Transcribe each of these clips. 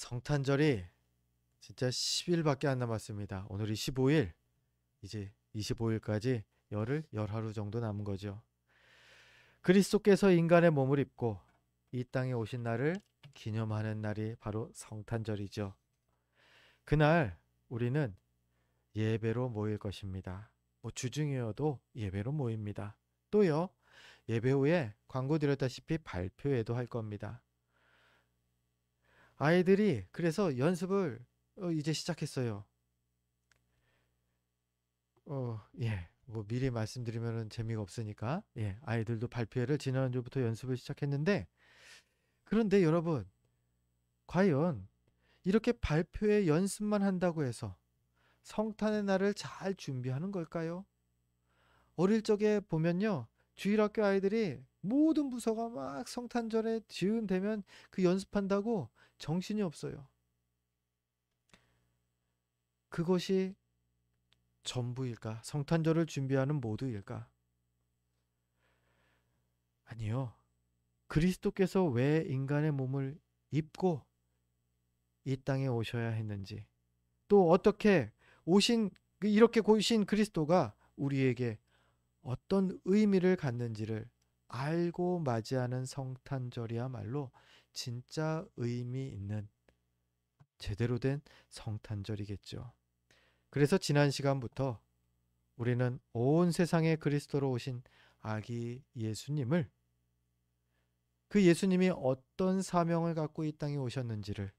성탄절이 진짜 10일밖에 안 남았습니다. 오늘이 15일, 이제 25일까지 열하루 정도 남은 거죠. 그리스도께서 인간의 몸을 입고 이 땅에 오신 날을 기념하는 날이 바로 성탄절이죠. 그날 우리는 예배로 모일 것입니다. 뭐 주중이어도 예배로 모입니다. 또요, 예배 후에 광고 드렸다시피 발표회도 할 겁니다. 아이들이 그래서 연습을 이제 시작했어요. 예. 뭐 미리 말씀드리면은 재미가 없으니까. 예. 아이들도 발표회를 지난주부터 연습을 시작했는데, 그런데 여러분, 과연 이렇게 발표회 연습만 한다고 해서 성탄의 날을 잘 준비하는 걸까요? 어릴 적에 보면요. 주일학교 아이들이 모든 부서가 막 성탄절에 즈음 되면 그 연습한다고 정신이 없어요. 그것이 전부일까? 성탄절을 준비하는 모두일까? 아니요. 그리스도께서 왜 인간의 몸을 입고 이 땅에 오셔야 했는지, 또 어떻게 오신 이렇게 오신 그리스도가 우리에게 어떤 의미를 갖는지를 알고 맞이하는 성탄절이야말로 진짜 의미 있는 제대로 된 성탄절이겠죠. 그래서 지난 시간부터 우리는 온 세상에 그리스도로 오신 아기 예수님을, 그 예수님이 어떤 사명을 갖고 이 땅에 오셨는지를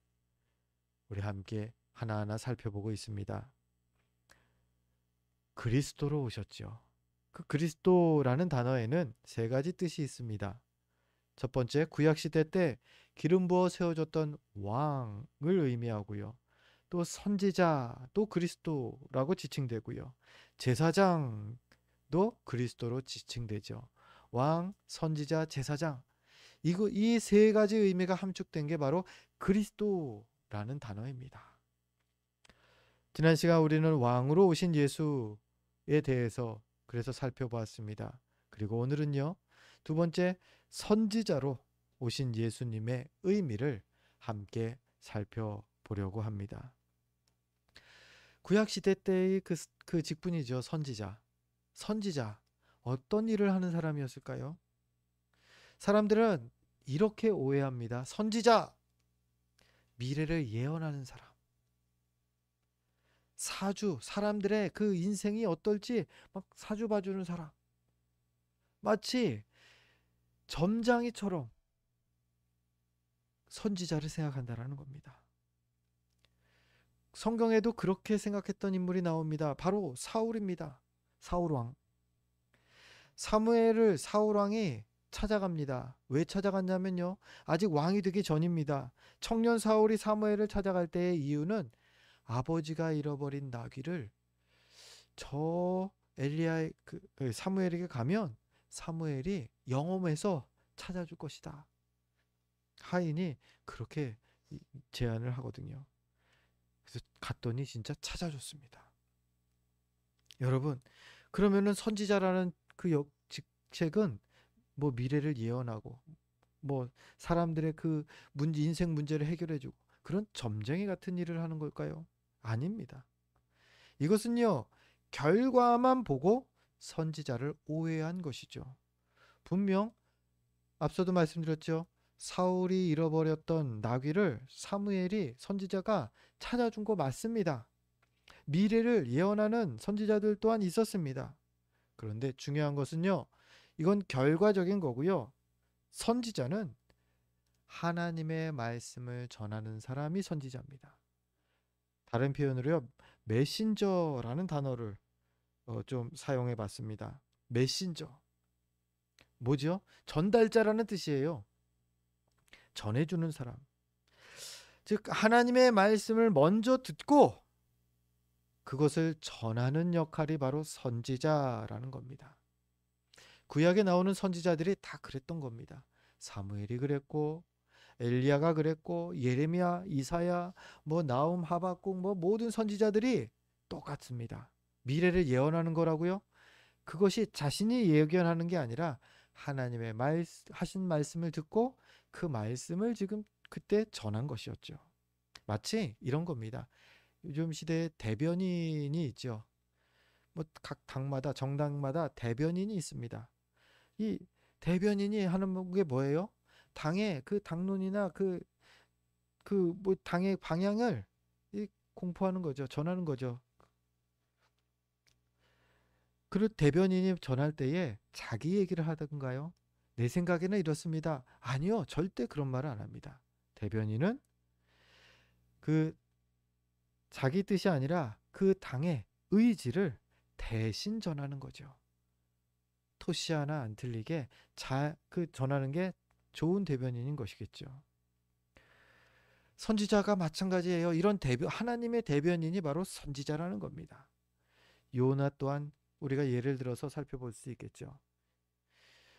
우리 함께 하나하나 살펴보고 있습니다. 그리스도로 오셨죠. 그 그리스도라는 단어에는 세 가지 뜻이 있습니다. 첫 번째, 구약시대 때 기름 부어 세워졌던 왕을 의미하고요. 또 선지자, 또 그리스도라고 지칭되고요. 제사장도 그리스도로 지칭되죠. 왕, 선지자, 제사장. 이 세 가지 의미가 함축된 게 바로 그리스도라는 단어입니다. 지난 시간 우리는 왕으로 오신 예수에 대해서 그래서 살펴보았습니다. 그리고 오늘은요, 두 번째, 선지자로 오신 예수님의 의미를 함께 살펴보려고 합니다. 구약시대 때의 그 직분이죠. 선지자. 선지자. 어떤 일을 하는 사람이었을까요? 사람들은 이렇게 오해합니다. 선지자. 미래를 예언하는 사람. 사주, 사람들의 그 인생이 어떨지 막 사주 봐주는 사람. 마치 점장이처럼 선지자를 생각한다라는 겁니다. 성경에도 그렇게 생각했던 인물이 나옵니다. 바로 사울입니다. 사울왕. 사울왕이 찾아갑니다. 왜 찾아갔냐면요. 아직 왕이 되기 전입니다. 청년 사울이 사무엘을 찾아갈 때의 이유는 아버지가 잃어버린 나귀를 저 사무엘에게 가면 사무엘이 영험해서 찾아줄 것이다. 하인이 그렇게 제안을 하거든요. 그래서 갔더니 진짜 찾아줬습니다. 여러분, 그러면은 선지자라는 그 직책은 뭐 미래를 예언하고 뭐 사람들의 그 인생 문제를 해결해주고 그런 점쟁이 같은 일을 하는 걸까요? 아닙니다. 이것은요, 결과만 보고 선지자를 오해한 것이죠. 분명 앞서도 말씀드렸죠. 사울이 잃어버렸던 나귀를 사무엘이 선지자가 찾아준 거 맞습니다. 미래를 예언하는 선지자들 또한 있었습니다. 그런데 중요한 것은요, 이건 결과적인 거고요. 선지자는 하나님의 말씀을 전하는 사람이 선지자입니다. 다른 표현으로요, 메신저라는 단어를 좀 사용해 봤습니다. 메신저. 뭐죠? 전달자라는 뜻이에요. 전해주는 사람. 즉, 하나님의 말씀을 먼저 듣고 그것을 전하는 역할이 바로 선지자라는 겁니다. 구약에 나오는 선지자들이 다 그랬던 겁니다. 사무엘이 그랬고, 엘리야가 그랬고, 예레미야, 이사야, 뭐 나움, 하박국, 뭐 모든 선지자들이 똑같습니다. 미래를 예언하는 거라고요? 그것이 자신이 예견하는 게 아니라 하나님의 하신 말씀을 듣고 그 말씀을 지금 그때 전한 것이었죠. 마치 이런 겁니다. 요즘 시대에 대변인이 있죠. 뭐 각 당마다 정당마다 대변인이 있습니다. 이 대변인이 하는 게 뭐예요? 당의 그 당론이나 그 뭐 당의 방향을 공포하는 거죠. 전하는 거죠. 그 대변인이 전할 때에 자기 얘기를 하던가요? 내 생각에는 이렇습니다. 아니요, 절대 그런 말을 안 합니다. 대변인은 그 자기 뜻이 아니라 그 당의 의지를 대신 전하는 거죠. 토시 하나 안 틀리게 그 전하는 게 좋은 대변인인 것이겠죠. 선지자가 마찬가지예요. 이런 하나님의 대변인이 바로 선지자라는 겁니다. 요나 또한 우리가 예를 들어서 살펴볼 수 있겠죠.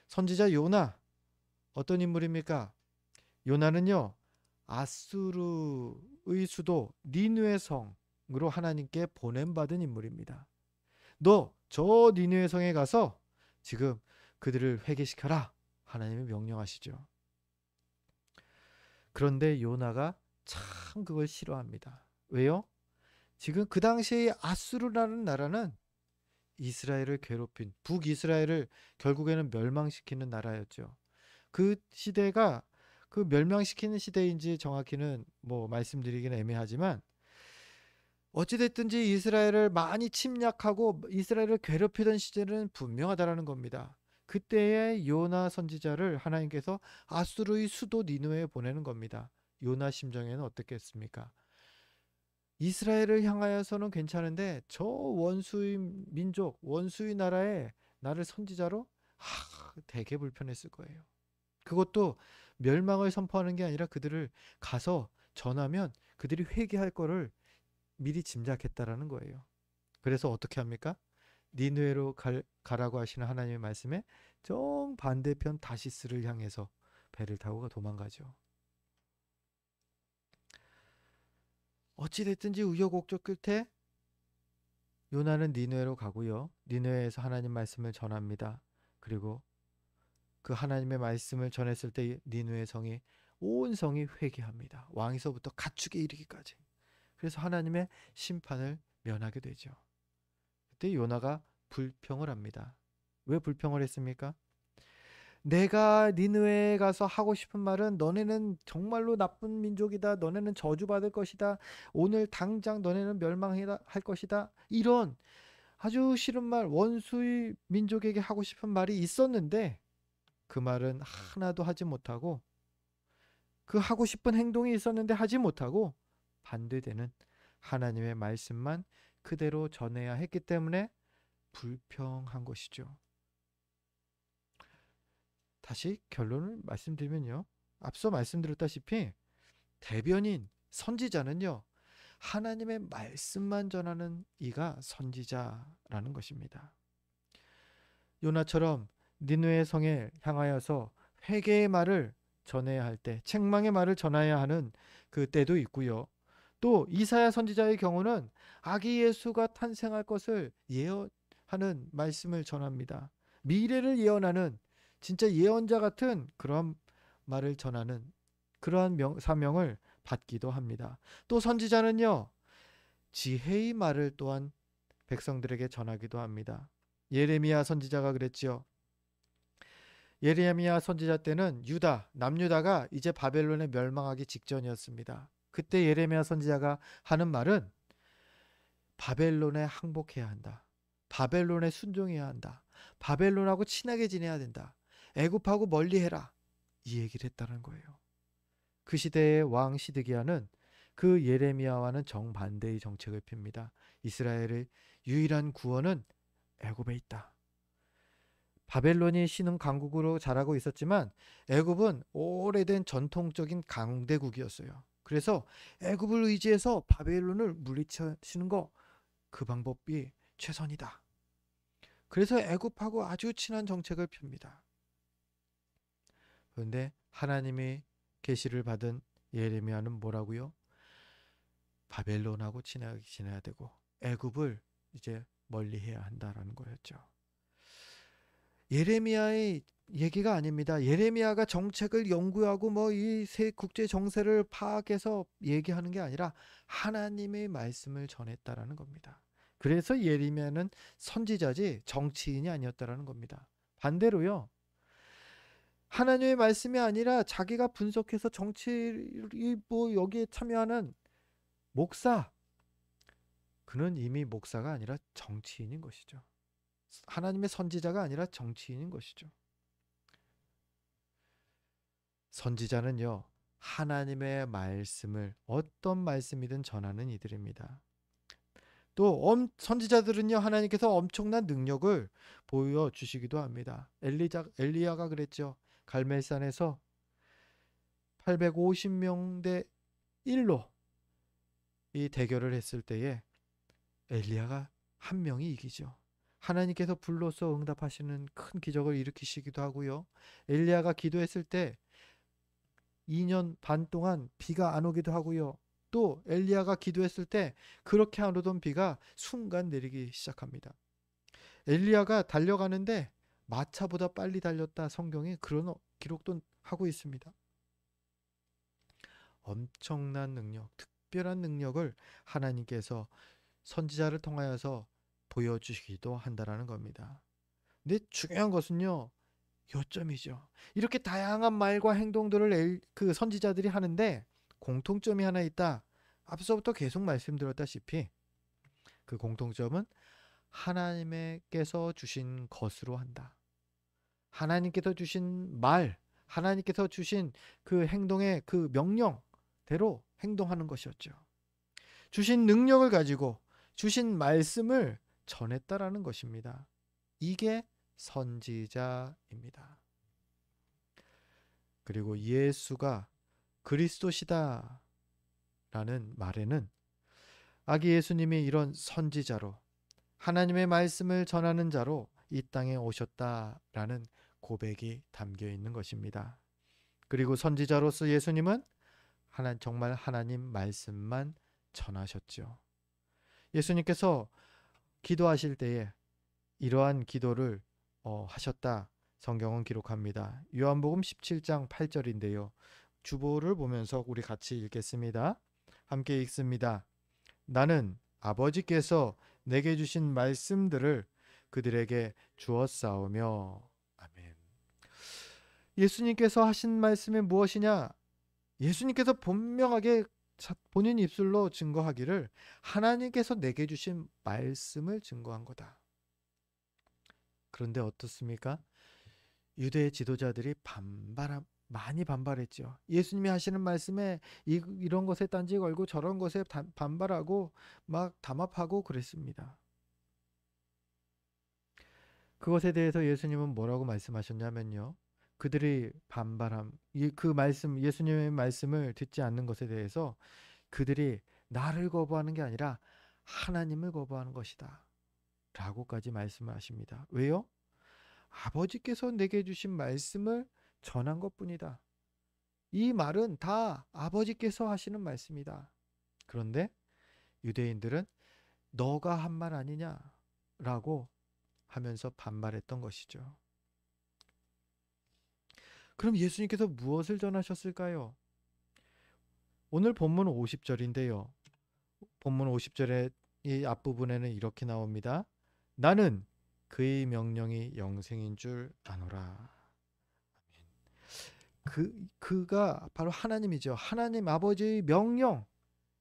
선지자 요나 어떤 인물입니까? 요나는요, 아수르의 수도 니느웨 성으로 하나님께 보냄받은 인물입니다. 너 저 니느웨 성에 가서 지금 그들을 회개시켜라, 하나님이 명령하시죠. 그런데 요나가 참 그걸 싫어합니다. 왜요? 지금 그 당시에 아수르라는 나라는 이스라엘을 괴롭힌, 북이스라엘을 결국에는 멸망시키는 나라였죠. 그 시대가 그 멸망시키는 시대인지 정확히는 뭐 말씀드리기는 애매하지만, 어찌됐든지 이스라엘을 많이 침략하고 이스라엘을 괴롭히던 시절은 분명하다라는 겁니다. 그때의 요나 선지자를 하나님께서 아수르의 수도 니느웨에 보내는 겁니다. 요나 심정에는 어떻겠습니까? 이스라엘을 향하여서는 괜찮은데 저 원수의 민족, 원수의 나라에 나를 선지자로, 되게 불편했을 거예요. 그것도 멸망을 선포하는 게 아니라 그들을 가서 전하면 그들이 회개할 거를 미리 짐작했다라는 거예요. 그래서 어떻게 합니까? 니느웨로 가라고 하시는 하나님의 말씀에 정반대편 다시스를 향해서 배를 타고 도망가죠. 어찌됐든지 우여곡절 끝에 요나는 니느웨로 가고요. 니느웨에서 하나님 말씀을 전합니다. 그리고 그 하나님의 말씀을 전했을 때 니느웨 성이, 온 성이 회개합니다. 왕에서부터 가축에 이르기까지. 그래서 하나님의 심판을 면하게 되죠. 그때 요나가 불평을 합니다. 왜 불평을 했습니까? 내가 니느웨에 가서 하고 싶은 말은, 너네는 정말로 나쁜 민족이다. 너네는 저주받을 것이다. 오늘 당장 너네는 멸망해야 할 것이다. 이런 아주 싫은 말, 원수의 민족에게 하고 싶은 말이 있었는데 그 말은 하나도 하지 못하고, 그 하고 싶은 행동이 있었는데 하지 못하고 반대되는 하나님의 말씀만 그대로 전해야 했기 때문에 불평한 것이죠. 다시 결론을 말씀드리면요, 앞서 말씀드렸다시피 대변인, 선지자는요, 하나님의 말씀만 전하는 이가 선지자라는 것입니다. 요나처럼 니느웨 성에 향하여서 회개의 말을 전해야 할 때, 책망의 말을 전해야 하는 그 때도 있고요. 또 이사야 선지자의 경우는 아기 예수가 탄생할 것을 예언하는 말씀을 전합니다. 미래를 예언하는 진짜 예언자 같은 그러한 말을 전하는 그러한 사명을 받기도 합니다. 또 선지자는요, 지혜의 말을 또한 백성들에게 전하기도 합니다. 예레미야 선지자가 그랬지요. 예레미야 선지자 때는 남유다가 이제 바벨론에 멸망하기 직전이었습니다. 그때 예레미야 선지자가 하는 말은 바벨론에 항복해야 한다. 바벨론에 순종해야 한다. 바벨론하고 친하게 지내야 된다. 애굽하고 멀리해라. 이 얘기를 했다는 거예요. 그 시대의 왕 시드기야는 그 예레미야와는 정반대의 정책을 핍니다. 이스라엘의 유일한 구원은 애굽에 있다. 바벨론이 신흥 강국으로 자라고 있었지만 애굽은 오래된 전통적인 강대국이었어요. 그래서 애굽을 의지해서 바벨론을 물리치는 거, 그 방법이 최선이다. 그래서 애굽하고 아주 친한 정책을 펴니다. 그런데 하나님의 계시를 받은 예레미야는 뭐라고요? 바벨론하고 친하게 지내야 되고 애굽을 이제 멀리해야 한다라는 거였죠. 예레미야의 얘기가 아닙니다. 예레미야가 정책을 연구하고 뭐 이 세 국제 정세를 파악해서 얘기하는 게 아니라 하나님의 말씀을 전했다라는 겁니다. 그래서 예레미야는 선지자지 정치인이 아니었다라는 겁니다. 반대로요. 하나님의 말씀이 아니라 자기가 분석해서 정치 뭐 여기에 참여하는 목사, 그는 이미 목사가 아니라 정치인인 것이죠. 하나님의 선지자가 아니라 정치인인 것이죠. 선지자는요, 하나님의 말씀을 어떤 말씀이든 전하는 이들입니다. 또 선지자들은요, 하나님께서 엄청난 능력을 보여주시기도 합니다. 엘리야가 그랬죠. 갈멜산에서 850명 대 1로 이 대결을 했을 때에 엘리야가 한 명이 이기죠. 하나님께서 불로써 응답하시는 큰 기적을 일으키시기도 하고요. 엘리야가 기도했을 때 2년 반 동안 비가 안 오기도 하고요. 또 엘리야가 기도했을 때 그렇게 안 오던 비가 순간 내리기 시작합니다. 엘리야가 달려가는데 마차보다 빨리 달렸다, 성경에 그런 기록도 하고 있습니다. 엄청난 능력, 특별한 능력을 하나님께서 선지자를 통하여서 보여주시기도 한다라는 겁니다. 근데 중요한 것은요, 요점이죠. 이렇게 다양한 말과 행동들을 그 선지자들이 하는데 공통점이 하나 있다. 앞서부터 계속 말씀드렸다시피 그 공통점은 하나님께서 주신 것으로 한다. 하나님께서 주신 말, 하나님께서 주신 그 행동의 그 명령대로 행동하는 것이었죠. 주신 능력을 가지고 주신 말씀을 전했다라는 것입니다. 이게 선지자입니다. 그리고 예수가 그리스도시다 라는 말에는 아기 예수님이 이런 선지자로 하나님의 말씀을 전하는 자로 이 땅에 오셨다라는 고백이 담겨 있는 것입니다. 그리고 선지자로서 예수님은 정말 하나님 말씀만 전하셨죠. 예수님께서 기도하실 때에 이러한 기도를 하셨다. 성경은 기록합니다. 요한복음 17장 8절인데요. 주보를 보면서 우리 같이 읽겠습니다. 함께 읽습니다. 나는 아버지께서 내게 주신 말씀들을 그들에게 주었사오며. 아멘. 예수님께서 하신 말씀이 무엇이냐? 예수님께서 분명하게 본인 입술로 증거하기를 하나님께서 내게 주신 말씀을 증거한 거다. 그런데 어떻습니까? 유대 지도자들이 많이 반발했죠. 예수님이 하시는 말씀에 이런 것에 딴지 걸고 저런 것에 반발하고 막 담합하고 그랬습니다. 그것에 대해서 예수님은 뭐라고 말씀하셨냐면요. 그들이 예수님의 말씀을 듣지 않는 것에 대해서 그들이 나를 거부하는 게 아니라 하나님을 거부하는 것이다 라고까지 말씀하십니다. 왜요? 아버지께서 내게 주신 말씀을 전한 것뿐이다. 이 말은 다 아버지께서 하시는 말씀이다. 그런데 유대인들은 너가 한 말 아니냐라고 하면서 반발했던 것이죠. 그럼 예수님께서 무엇을 전하셨을까요? 오늘 본문 50절인데요. 본문 50절의 이 앞부분에는 이렇게 나옵니다. 나는 그의 명령이 영생인 줄 아노라. 그가 바로 하나님이죠. 하나님 아버지의 명령.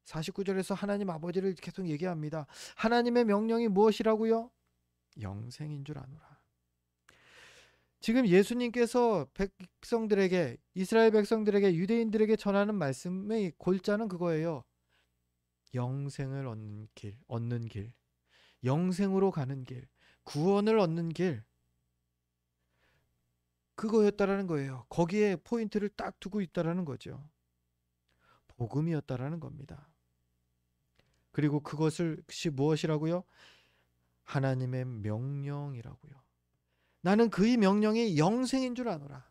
49절에서 하나님 아버지를 계속 얘기합니다. 하나님의 명령이 무엇이라고요? 영생인 줄 아노라. 지금 예수님께서 백성들에게, 이스라엘 백성들에게, 유대인들에게 전하는 말씀의 골자는 그거예요. 영생을 얻는 길, 영생으로 가는 길, 구원을 얻는 길, 그거였다라는 거예요. 거기에 포인트를 딱 두고 있다라는 거죠. 복음이었다라는 겁니다. 그리고 그것이 무엇이라고요? 하나님의 명령이라고요. 나는 그의 명령이 영생인 줄 아노라.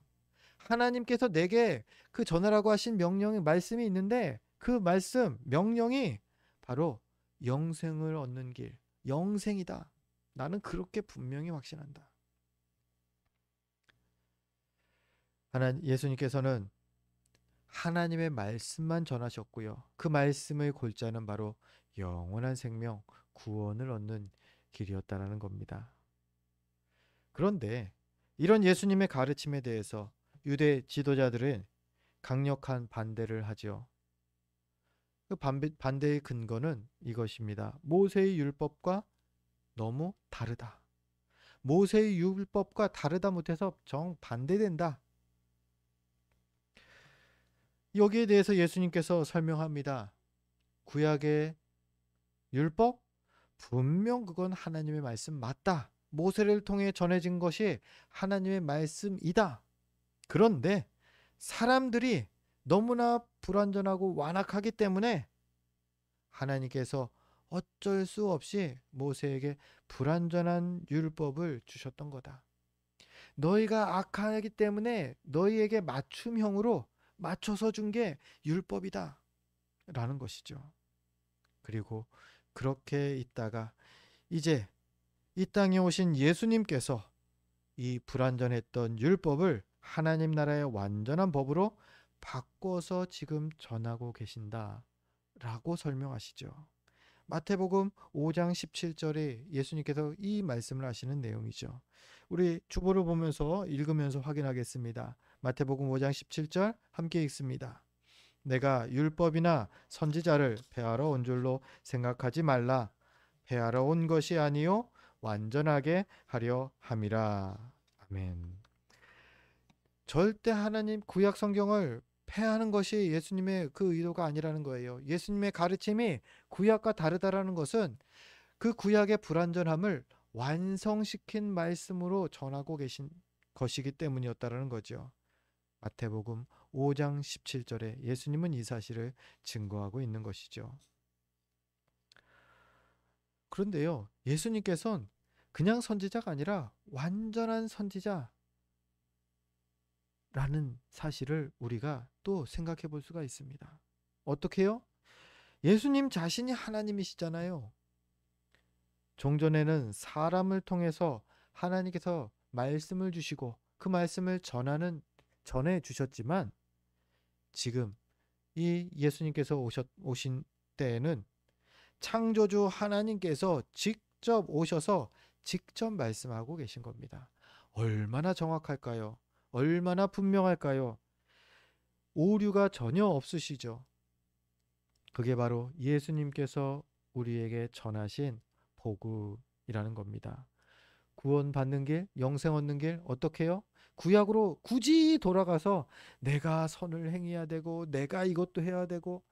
하나님께서 내게 그 전하라고 하신 명령의 말씀이 있는데 그 말씀, 명령이 바로 영생을 얻는 길, 영생이다. 나는 그렇게 분명히 확신한다. 예수님께서는 하나님의 말씀만 전하셨고요. 그 말씀의 골자는 바로 영원한 생명, 구원을 얻는 길이었다라는 겁니다. 그런데 이런 예수님의 가르침에 대해서 유대 지도자들은 강력한 반대를 하지요. 그 반대의 근거는 이것입니다. 모세의 율법과 너무 다르다. 모세의 율법과 다르다 못해서 정반대된다. 여기에 대해서 예수님께서 설명합니다. 구약의 율법? 분명 그건 하나님의 말씀 맞다. 모세를 통해 전해진 것이 하나님의 말씀이다. 그런데 사람들이 너무나 불완전하고 완악하기 때문에 하나님께서 어쩔 수 없이 모세에게 불완전한 율법을 주셨던 거다. 너희가 악하기 때문에 너희에게 맞춤형으로 맞춰서 준 게 율법이다. 라는 것이죠. 그리고 그렇게 있다가 이제 이 땅에 오신 예수님께서 이 불완전했던 율법을 하나님 나라의 완전한 법으로 바꿔서 지금 전하고 계신다. 라고 설명하시죠. 마태복음 5장 17절에 예수님께서 이 말씀을 하시는 내용이죠. 우리 주보를 보면서 읽으면서 확인하겠습니다. 마태복음 5장 17절 함께 읽습니다. 내가 율법이나 선지자를 폐하러 온 줄로 생각하지 말라. 폐하러 온 것이 아니요 완전하게 하려 함이라. 아멘. 절대 하나님 구약 성경을 폐하는 것이 예수님의 그 의도가 아니라는 거예요. 예수님의 가르침이 구약과 다르다라는 것은 그 구약의 불완전함을 완성시킨 말씀으로 전하고 계신 것이기 때문이었다라는 거죠. 마태복음 5장 17절에 예수님은 이 사실을 증거하고 있는 것이죠. 그런데요, 예수님께서는 그냥 선지자가 아니라 완전한 선지자라는 사실을 우리가 또 생각해 볼 수가 있습니다. 어떻게요? 예수님 자신이 하나님이시잖아요. 종전에는 사람을 통해서 하나님께서 말씀을 주시고 그 말씀을 전해 주셨지만 지금 이 예수님께서 오신 때에는 창조주 하나님께서 직접 오셔서 직접 말씀하고 계신 겁니다. 얼마나 정확할까요? 얼마나 분명할까요? 오류가 전혀 없으시죠. 그게 바로 예수님께서 우리에게 전하신 복음이라는 겁니다. 구원받는 길, 영생 얻는 길 어떻게 해요? 구약으로 굳이 돌아가서 내가 선을 행해야 되고 내가 이것도 해야 되고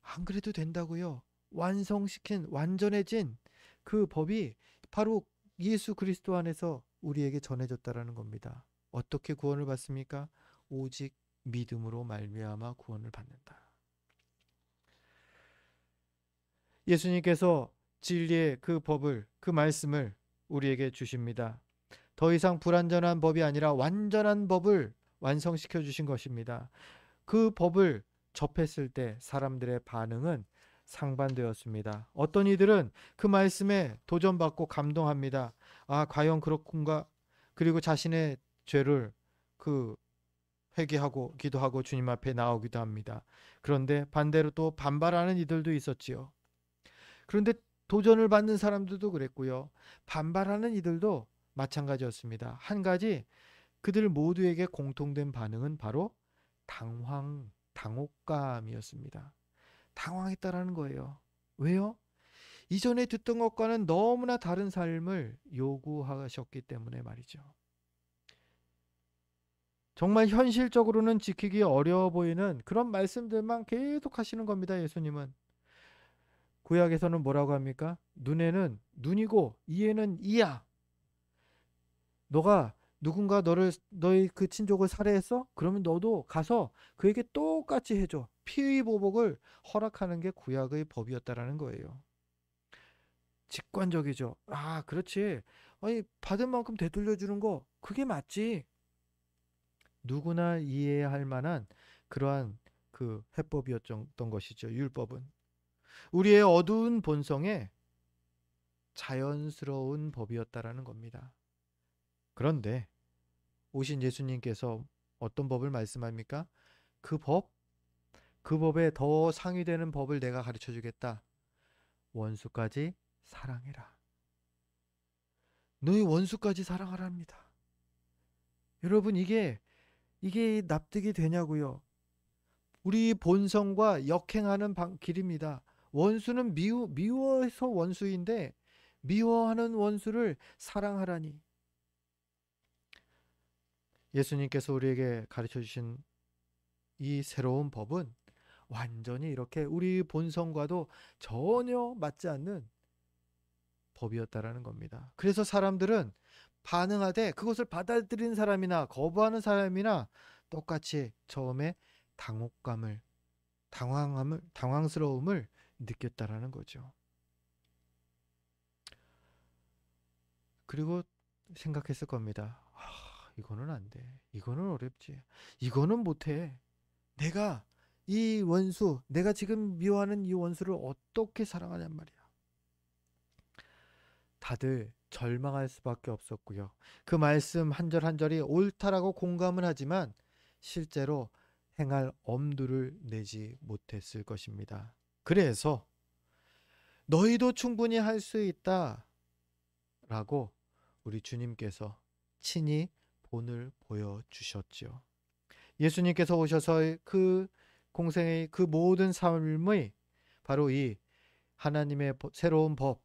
안 그래도 된다고요. 완전해진 그 법이 바로 예수 그리스도 안에서 우리에게 전해졌다라는 겁니다. 어떻게 구원을 받습니까? 오직 믿음으로 말미암아 구원을 받는다. 예수님께서 진리의 그 법을, 그 말씀을 우리에게 주십니다. 더 이상 불완전한 법이 아니라 완전한 법을 완성시켜 주신 것입니다. 그 법을 접했을 때 사람들의 반응은 상반되었습니다. 어떤 이들은 그 말씀에 도전받고 감동합니다. 아, 과연 그렇군가? 그리고 자신의 죄를 회개하고 기도하고 주님 앞에 나오기도 합니다. 그런데 반대로 또 반발하는 이들도 있었지요. 그런데 도전을 받는 사람들도 그랬고요. 반발하는 이들도 마찬가지였습니다. 한 가지 그들 모두에게 공통된 반응은 바로 당혹감이었습니다. 당황했다라는 거예요. 왜요? 이전에 듣던 것과는 너무나 다른 삶을 요구하셨기 때문에 말이죠. 정말 현실적으로는 지키기 어려워 보이는 그런 말씀들만 계속 하시는 겁니다. 예수님은. 구약에서는 뭐라고 합니까? 눈에는 눈이고 이에는 이야. 너가 누군가 너의 그 친족을 살해했어? 그러면 너도 가서 그에게 똑같이 해줘. 피의 보복을 허락하는 게 구약의 법이었다라는 거예요. 직관적이죠. 아, 그렇지. 아니, 받은 만큼 되돌려 주는 거 그게 맞지. 누구나 이해할 만한 그러한 그 해법이었던 것이죠. 율법은 우리의 어두운 본성에 자연스러운 법이었다라는 겁니다. 그런데 오신 예수님께서 어떤 법을 말씀합니까? 그 법, 그 법에 더 상위되는 법을 내가 가르쳐 주겠다. 원수까지 사랑해라. 너희 원수까지 사랑하랍니다. 여러분, 이게 납득이 되냐고요? 우리 본성과 역행하는 길입니다. 원수는 미워서 원수인데 미워하는 원수를 사랑하라니. 예수님께서 우리에게 가르쳐 주신 이 새로운 법은 완전히 이렇게 우리 본성과도 전혀 맞지 않는 법이었다라는 겁니다. 그래서 사람들은 반응하되 그것을 받아들이는 사람이나 거부하는 사람이나 똑같이 처음에 당황스러움을 느꼈다라는 거죠. 그리고 생각했을 겁니다. 이거는 안 돼. 이거는 어렵지. 이거는 못해. 내가 이 원수, 내가 지금 미워하는 이 원수를 어떻게 사랑하냔 말이야. 다들 절망할 수밖에 없었고요. 그 말씀 한 절 한 절이 옳다라고 공감은 하지만 실제로 행할 엄두를 내지 못했을 것입니다. 그래서 너희도 충분히 할 수 있다 라고 우리 주님께서 친히 본을 보여주셨죠. 예수님께서 오셔서 그 공생의 그 모든 삶의 바로 이 하나님의 새로운 법,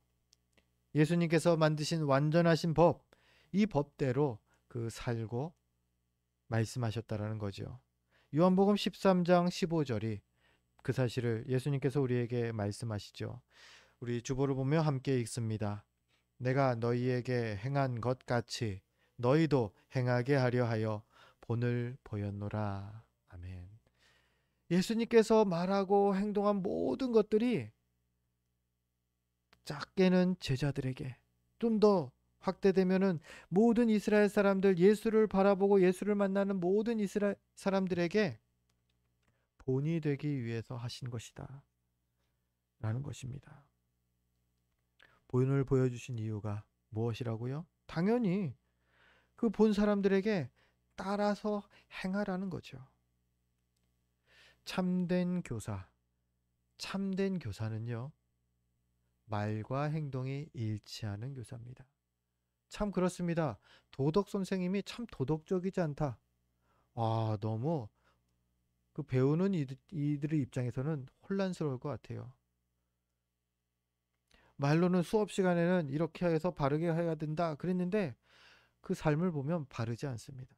예수님께서 만드신 완전하신 법, 이 법대로 그 살고 말씀하셨다라는 거죠. 요한복음 13장 15절이 그 사실을 예수님께서 우리에게 말씀하시죠. 우리 주보를 보며 함께 읽습니다. 내가 너희에게 행한 것 같이 너희도 행하게 하려 하여 본을 보였노라. 아멘. 예수님께서 말하고 행동한 모든 것들이 작게는 제자들에게, 좀 더 확대되면은 모든 이스라엘 사람들, 예수를 바라보고 예수를 만나는 모든 이스라엘 사람들에게 본이 되기 위해서 하신 것이다 라는 것입니다. 본을 보여주신 이유가 무엇이라고요? 당연히 그 본 사람들에게 따라서 행하라는 거죠. 참된 교사는요, 말과 행동이 일치하는 교사입니다. 참 그렇습니다. 도덕 선생님이 참 도덕적이지 않다. 너무 그 배우는 이들의 입장에서는 혼란스러울 것 같아요. 말로는 수업 시간에는 이렇게 해서 바르게 해야 된다 그랬는데 그 삶을 보면 바르지 않습니다.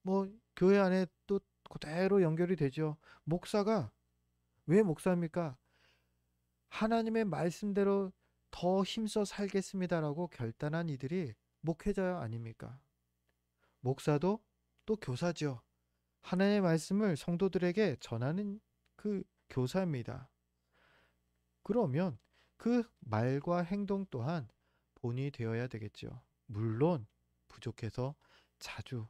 뭐 교회 안에 또 그대로 연결이 되죠. 목사가 왜 목사입니까? 하나님의 말씀대로 더 힘써 살겠습니다라고 결단한 이들이 목회자 아닙니까? 목사도 또 교사죠. 하나님의 말씀을 성도들에게 전하는 그 교사입니다. 그러면 그 말과 행동 또한 본이 되어야 되겠죠. 물론 부족해서 자주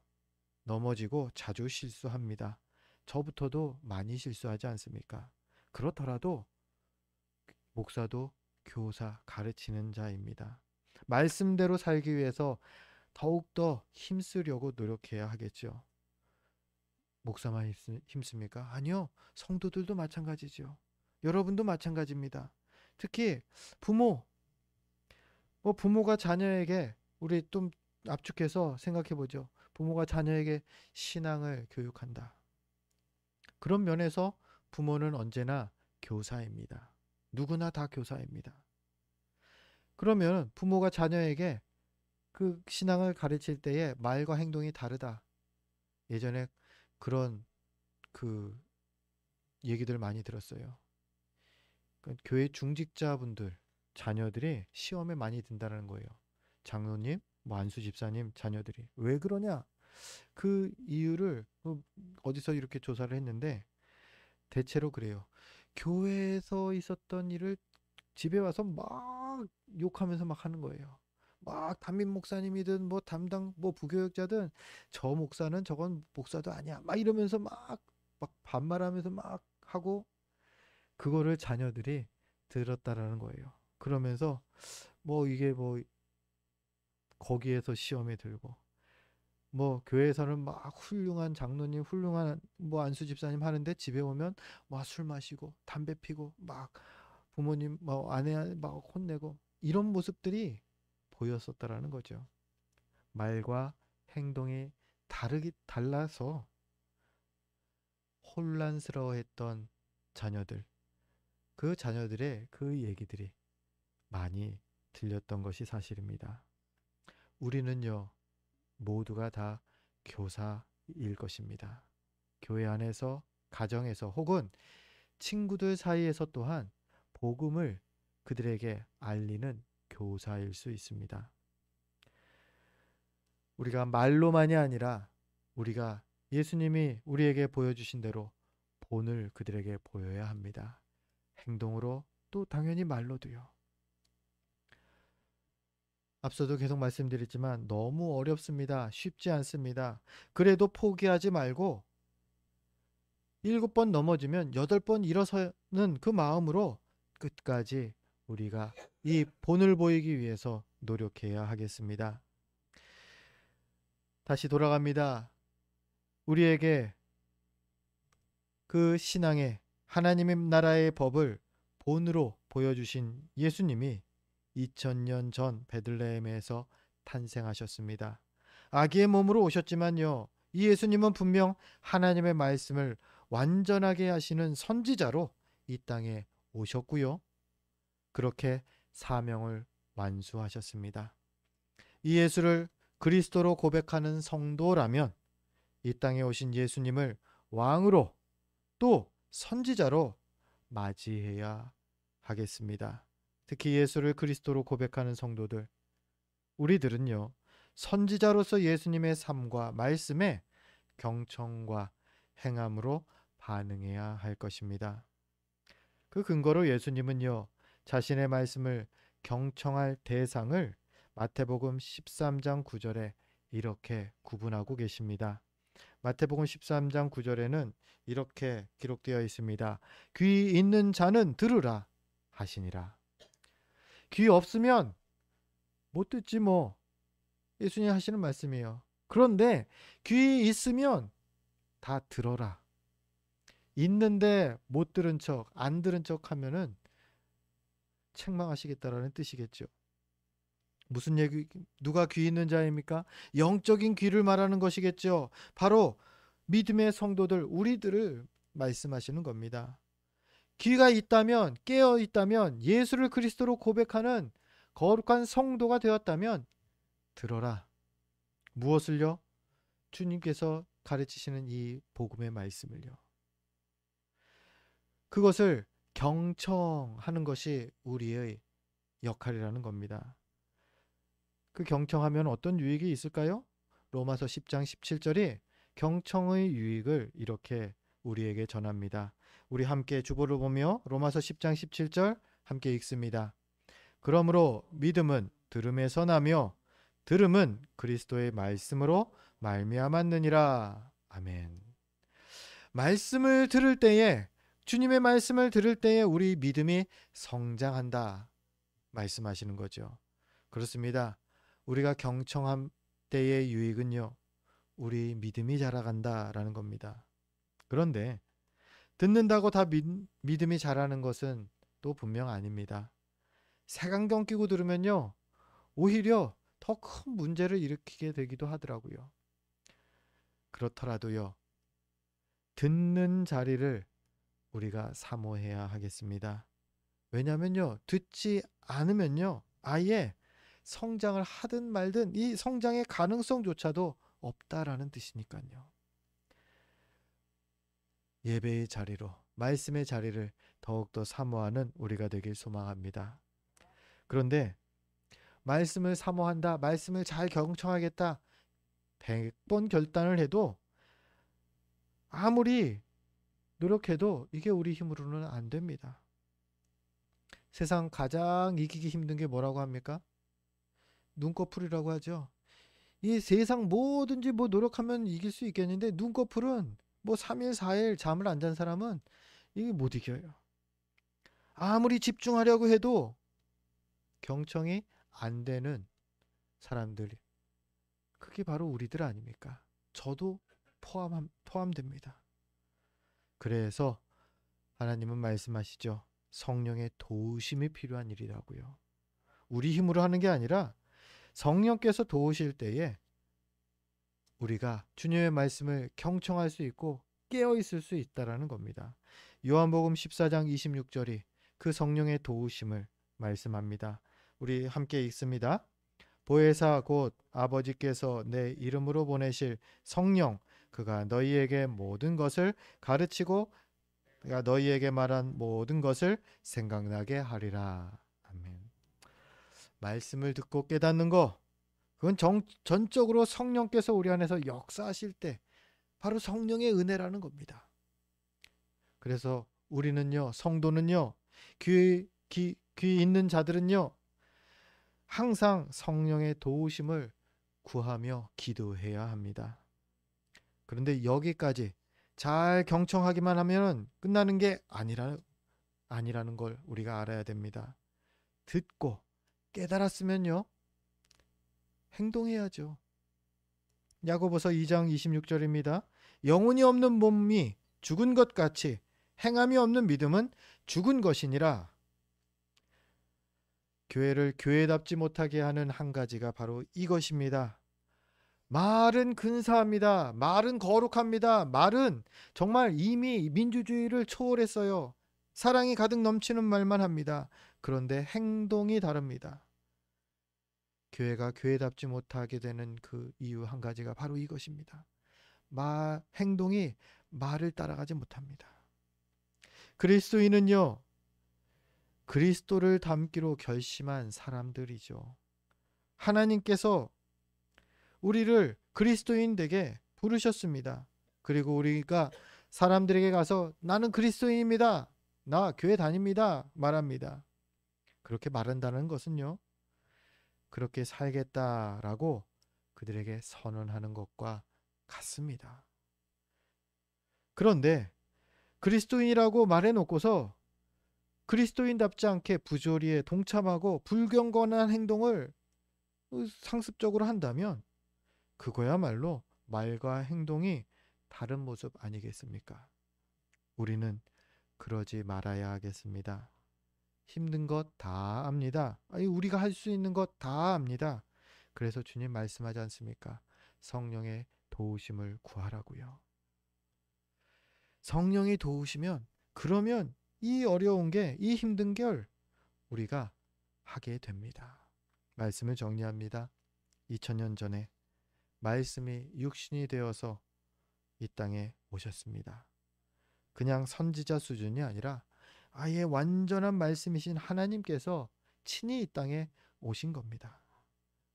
넘어지고 자주 실수합니다. 저부터도 많이 실수하지 않습니까? 그렇더라도 목사도 교사, 가르치는 자입니다. 말씀대로 살기 위해서 더욱더 힘쓰려고 노력해야 하겠죠. 목사만 힘씁니까? 아니요. 성도들도 마찬가지죠. 여러분도 마찬가지입니다. 특히 부모가 자녀에게, 우리 좀 압축해서 생각해 보죠. 부모가 자녀에게 신앙을 교육한다. 그런 면에서 부모는 언제나 교사입니다. 누구나 다 교사입니다. 그러면 부모가 자녀에게 그 신앙을 가르칠 때에 말과 행동이 다르다. 예전에 그런 그 얘기들 많이 들었어요. 교회 중직자분들 자녀들이 시험에 많이 든다는 거예요. 장로님, 안수 집사님 자녀들이 왜 그러냐? 그 이유를 어디서 이렇게 조사를 했는데 대체로 그래요. 교회에서 있었던 일을 집에 와서 막 욕하면서 막 하는 거예요. 막 담임 목사님이든 뭐 담당 뭐 부교육자든 저 목사는 저건 목사도 아니야. 막 이러면서 막 반말하면서 막 하고 그거를 자녀들이 들었다라는 거예요. 그러면서 뭐 이게 뭐 거기에서 시험에 들고 뭐 교회에서는 막 훌륭한 장로님, 훌륭한 뭐 안수 집사님 하는데 집에 오면 막 술 마시고 담배 피고 막 부모님 뭐 아내 막 혼내고 이런 모습들이 보였었다라는 거죠. 말과 행동이 달라서 혼란스러워했던 자녀들, 그 자녀들의 그 얘기들이 많이 들렸던 것이 사실입니다. 우리는요, 모두가 다 교사일 것입니다. 교회 안에서, 가정에서 혹은 친구들 사이에서 또한 복음을 그들에게 알리는 교사일 수 있습니다. 우리가 말로만이 아니라 우리가 예수님이 우리에게 보여주신 대로 본을 그들에게 보여야 합니다. 행동으로 또 당연히 말로도요. 앞서도 계속 말씀드렸지만 너무 어렵습니다. 쉽지 않습니다. 그래도 포기하지 말고 7번 넘어지면 8번 일어서는 그 마음으로 끝까지 우리가 이 본을 보이기 위해서 노력해야 하겠습니다. 다시 돌아갑니다. 우리에게 그 신앙의 하나님의 나라의 법을 본으로 보여주신 예수님이 2000년 전 베들레헴에서 탄생하셨습니다. 아기의 몸으로 오셨지만요. 이 예수님은 분명 하나님의 말씀을 완전하게 하시는 선지자로 이 땅에 오셨고요. 그렇게 사명을 완수하셨습니다. 이 예수를 그리스도로 고백하는 성도라면 이 땅에 오신 예수님을 왕으로 또 선지자로 맞이해야 하겠습니다. 특히 예수를 그리스도로 고백하는 성도들, 우리들은요, 선지자로서 예수님의 삶과 말씀에 경청과 행함으로 반응해야 할 것입니다. 그 근거로 예수님은요, 자신의 말씀을 경청할 대상을 마태복음 13장 9절에 이렇게 구분하고 계십니다. 마태복음 13장 9절에는 이렇게 기록되어 있습니다. 귀 있는 자는 들으라 하시니라. 귀 없으면 못 듣지 뭐. 예수님 하시는 말씀이에요. 그런데 귀 있으면 다 들어라. 있는데 못 들은 척, 안 들은 척 하면은 책망하시겠다라는 뜻이겠죠. 무슨 얘기, 누가 귀 있는 자입니까? 영적인 귀를 말하는 것이겠죠. 바로 믿음의 성도들, 우리들을 말씀하시는 겁니다. 귀가 있다면, 깨어 있다면, 예수를 그리스도로 고백하는 거룩한 성도가 되었다면 들어라. 무엇을요? 주님께서 가르치시는 이 복음의 말씀을요. 그것을 경청하는 것이 우리의 역할이라는 겁니다. 그 경청하면 어떤 유익이 있을까요? 로마서 10장 17절이 경청의 유익을 이렇게 우리에게 전합니다. 우리 함께 주보를 보며 로마서 10장 17절 함께 읽습니다. 그러므로 믿음은 들음에서 나며 들음은 그리스도의 말씀으로 말미암았느니라. 아멘. 말씀을 들을 때에, 주님의 말씀을 들을 때에 우리 믿음이 성장한다 말씀하시는 거죠. 그렇습니다. 우리가 경청한 때의 유익은요, 우리 믿음이 자라간다라는 겁니다. 그런데 듣는다고 다 믿음이 자라는 것은 또 분명 아닙니다. 색안경 끼고 들으면요, 오히려 더 큰 문제를 일으키게 되기도 하더라고요. 그렇더라도요, 듣는 자리를 우리가 사모해야 하겠습니다. 왜냐면요, 듣지 않으면요, 아예 성장을 하든 말든 이 성장의 가능성조차도 없다라는 뜻이니까요. 예배의 자리로, 말씀의 자리를 더욱더 사모하는 우리가 되길 소망합니다. 그런데 말씀을 사모한다, 말씀을 잘 경청하겠다 100번 결단을 해도 아무리 노력해도 이게 우리 힘으로는 안 됩니다. 세상 가장 이기기 힘든 게 뭐라고 합니까? 눈꺼풀이라고 하죠. 이 세상 뭐든지 뭐 노력하면 이길 수 있겠는데 눈꺼풀은 뭐 3일 4일 잠을 안 잔 사람은 이게 못 이겨요. 아무리 집중하려고 해도 경청이 안 되는 사람들, 그게 바로 우리들 아닙니까? 저도 포함됩니다. 그래서 하나님은 말씀하시죠. 성령의 도우심이 필요한 일이라고요. 우리 힘으로 하는 게 아니라 성령께서 도우실 때에 우리가 주님의 말씀을 경청할 수 있고 깨어 있을 수 있다라는 겁니다. 요한복음 14장 26절이 그 성령의 도우심을 말씀합니다. 우리 함께 읽습니다. 보혜사 곧 아버지께서 내 이름으로 보내실 성령, 그가 너희에게 모든 것을 가르치고 그가 너희에게 말한 모든 것을 생각나게 하리라. 아멘. 말씀을 듣고 깨닫는 거, 그건 전적으로 성령께서 우리 안에서 역사하실 때 바로 성령의 은혜라는 겁니다. 그래서 우리는요, 성도는요, 귀 있는 자들은요, 항상 성령의 도우심을 구하며 기도해야 합니다. 그런데 여기까지 잘 경청하기만 하면 끝나는 게 아니라는 걸 우리가 알아야 됩니다. 듣고 깨달았으면요, 행동해야죠. 야고보서 2장 26절입니다. 영혼이 없는 몸이 죽은 것 같이 행함이 없는 믿음은 죽은 것이니라. 교회를 교회답지 못하게 하는 한 가지가 바로 이것입니다. 말은 근사합니다. 말은 거룩합니다. 말은 정말 이미 민주주의를 초월했어요. 사랑이 가득 넘치는 말만 합니다. 그런데 행동이 다릅니다. 교회가 교회답지 못하게 되는 그 이유 한 가지가 바로 이것입니다. 행동이 말을 따라가지 못합니다. 그리스도인은요, 그리스도를 닮기로 결심한 사람들이죠. 하나님께서 우리를 그리스도인 되게 부르셨습니다. 그리고 우리가 사람들에게 가서 나는 그리스도인입니다. 나 교회 다닙니다. 말합니다. 그렇게 말한다는 것은요, 그렇게 살겠다라고 그들에게 선언하는 것과 같습니다. 그런데 그리스도인이라고 말해놓고서 그리스도인답지 않게 부조리에 동참하고 불경건한 행동을 상습적으로 한다면 그거야말로 말과 행동이 다른 모습 아니겠습니까? 우리는 그러지 말아야 하겠습니다. 힘든 것 다 압니다. 우리가 할 수 있는 것 다 압니다. 그래서 주님 말씀하지 않습니까? 성령의 도우심을 구하라고요. 성령이 도우시면 그러면 이 어려운 게, 이 힘든 걸 우리가 하게 됩니다. 말씀을 정리합니다. 2000년 전에 말씀이 육신이 되어서 이 땅에 오셨습니다. 그냥 선지자 수준이 아니라 아예 완전한 말씀이신 하나님께서 친히 이 땅에 오신 겁니다.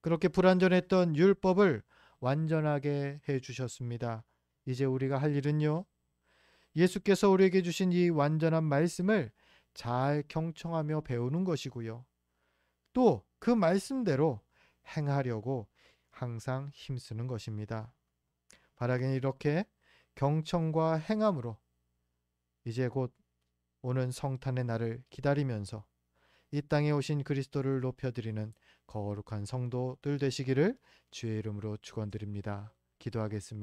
그렇게 불완전했던 율법을 완전하게 해주셨습니다. 이제 우리가 할 일은요, 예수께서 우리에게 주신 이 완전한 말씀을 잘 경청하며 배우는 것이고요. 또 그 말씀대로 행하려고 항상 힘쓰는 것입니다. 바라기는 이렇게 경청과 행함으로 이제 곧 오는 성탄의 날을 기다리면서 이 땅에 오신 그리스도를 높여드리는 거룩한 성도들 되시기를 주의 이름으로 축원드립니다. 기도하겠습니다.